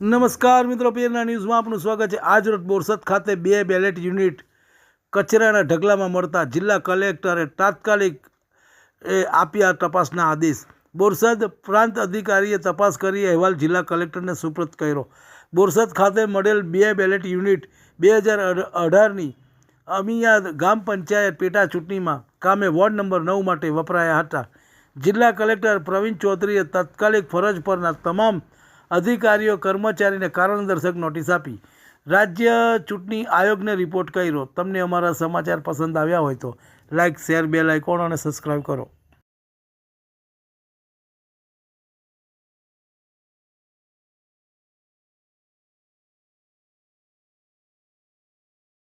નમસ્કાર મિત્રો, પીરના ન્યૂઝમાં આપનું સ્વાગત છે। આજ રોજ બોરસદ ખાતે 2 બેલેટ યુનિટ કચરાના ઢગલામાં મળતા જિલ્લા કલેક્ટરે તાત્કાલિક આપ્યા તપાસના આદેશ। બોરસદ પ્રાંત અધિકારીએ તપાસ કરી અહેવાલ જિલ્લા કલેક્ટરને સુપ્રત કર્યો। બોરસદ ખાતે મળેલ 2 બેલેટ યુનિટ 2018ની અમિયા ગામ પંચાયત પેટા ચૂંટણીમાં કામે વોર્ડ નંબર 9 માટે વપરાયા હતા। જિલ્લા કલેક્ટર પ્રવીણ ચૌધરીએ તાત્કાલિક ફરજ પરના તમામ અધિકારીઓ કર્મચારીને કારણદર્શક નોટિસ આપી રાજ્ય ચૂંટણી આયોગને રિપોર્ટ કર્યો। તમને અમારા સમાચાર પસંદ આવ્યા હોય તો લાઇક, શેર, બેલ આઇકોન અને સબસ્ક્રાઈબ કરો।